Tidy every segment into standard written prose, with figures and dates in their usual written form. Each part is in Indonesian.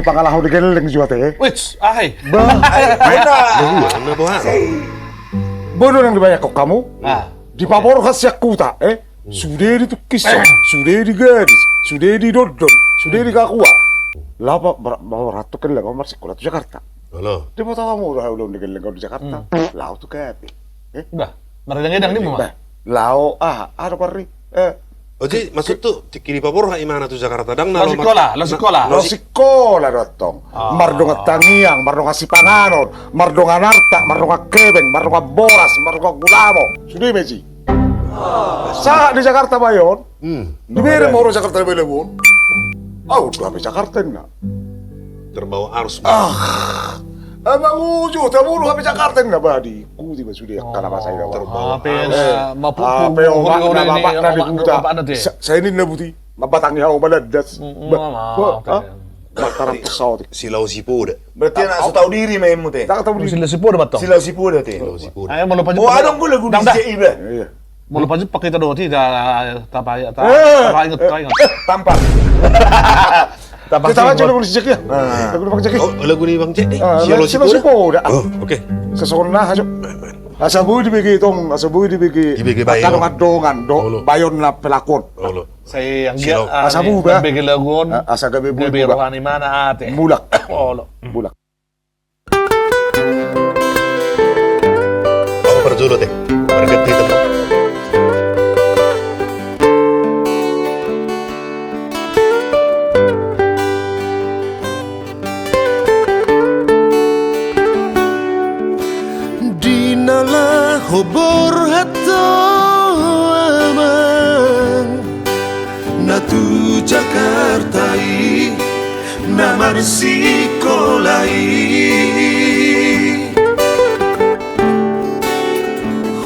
pangalahu di geleng juga teh. Wits, ahai. Ano ba? Bodoh yang dibanyak kok kamu. Di pabor khas Yakuta, sudah di tukis, sudah di gadis, sudah di dodon, sudah di kakua. Lapa bawa ratu kan lah kamar sekolah di Jakarta. Halo. Dia mau tahu kamu udah di geleng di Jakarta. Lau tuh kayak Udah, meredang-edang nih mama. Lau ada pari. Oji, maksud tuh kiri pabor ha imana tuh Jakarta dang Lo sekolah. Lo sekolah datang. Mardonga Tangiang, Mardonga Sipanganon, Mardonga Narta, Mardonga Kebeng, Mardonga Boras, Mardonga Gulamo. Sudah meji. Saat di Jakarta bayon. Di mana mau Jakarta belebon? Udah sampai Jakarta enggak. terbawa arus. Abang uju, taburu sampai Jakarta enggak badi. Ku tiba sudah karena masa ini terbawa Apa arus. Apa omak na bapak na di buta. Saya ini nabuti. Mabatangnya ako maladas. Mataran pesawat. Silau sipu udah. Berarti anak tahu diri main mu teh. Tak tahu Sila sipo dapat tong. Sila sipu dah teh. Silau sipu. Ayo mau lupa Oh, adong pula guna CI ba. Iya. Mau lupa pakai tado ti tapa ingat Tampak. Kita aja lagu sejak ya. Lagu pakai jaket. Oh, lagu ni Bang Cek. Silau sipo dah. Oh, oke. Sesona aja. Asabu dibagi Dibagi bayon. Kadong-kadongan bayon na pelakon. Oh, lo. Saya yang Silau. Asabu ba? Bagi lagun. Asa gabi Gabi bulu. rohani mana ate. Bulak. Oh lo. Bulak. Ako perjulo teh. Market dito mo. Dinala hobor hato amang Natu Jakartai Namar sikolai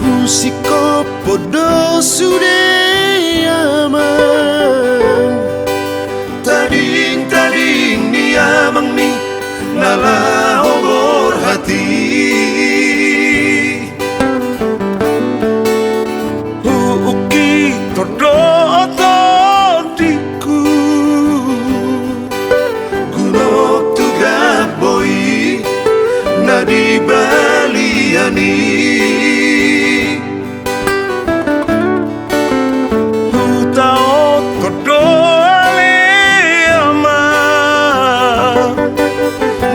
Husiko podo sude amang Tading ni amang ni Nala hobor hati di Baliani Hutao kodole ama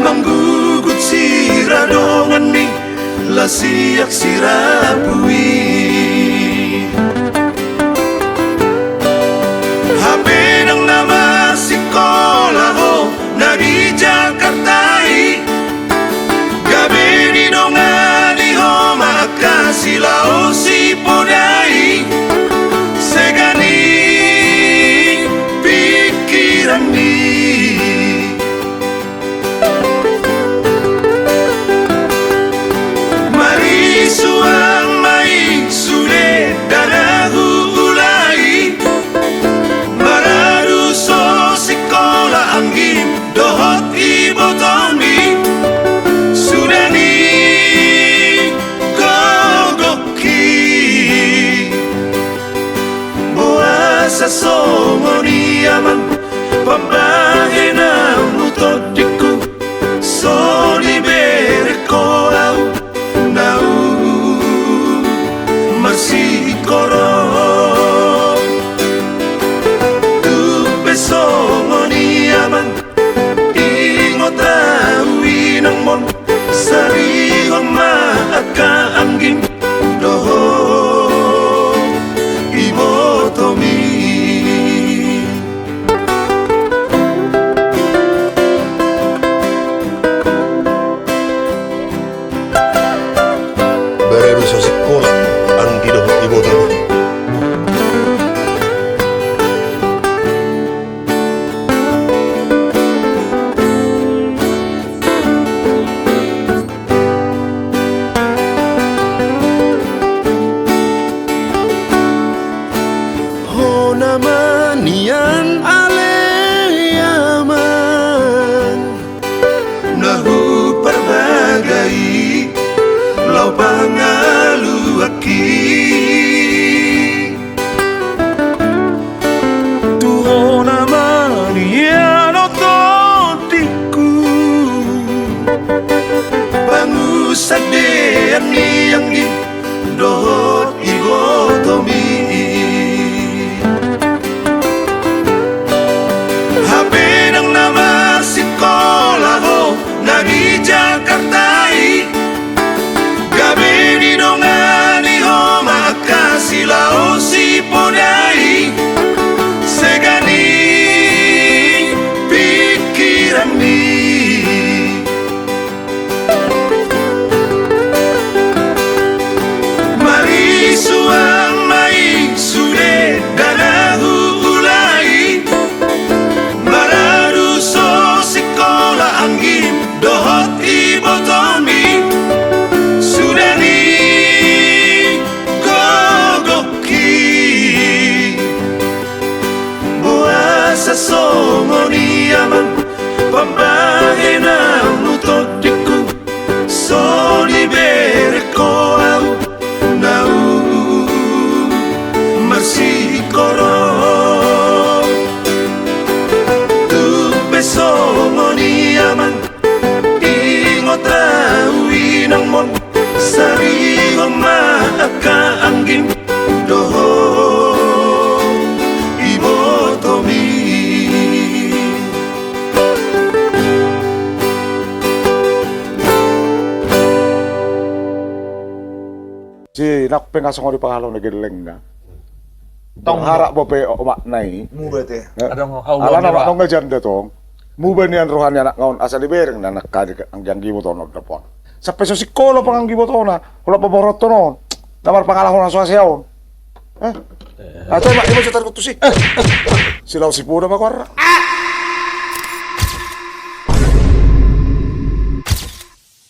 Manggugut siradongan ni Lasiak sirapui Habe ng nama sekolah ho Na di Jakartai Silau si podai segani pikiran ni mari suang mai sule darahu ulai maradu so sekolah anggim dohot ibotoni sudani Sasongoni aman pambahe na mutodiku so libere ko au nau masikoro tu besongoni aman ingotau ng mon sarihon maaka anggim doho ibotomi Baru sa sekolah ang gidohot iboto. Ho naman yan aleyaman Nahu perbagai lau pangaluaki Tuho naman yan otodiku babae na metodiku so libere ko au nau masih korong tu besok ni aman ingot rawi ng mon sari ma akaanggim doho ibotomi. Si nakpeng asong ko di pangalaw na giling na. Tong Harap mo pe umaknay. Mubet eh. Adong haulo Alam ni na Ra. nung dyan dito, muba niyan rohan niya ngayon asa libereng na nakadik ang dyan gibo to na po. Sa peso si Kolo pang ang gibo to na, wala pa borot to no. Namar pangalaw na sa siyaw. Ato ma imo sa tarko to si. Silaw si pura makwara.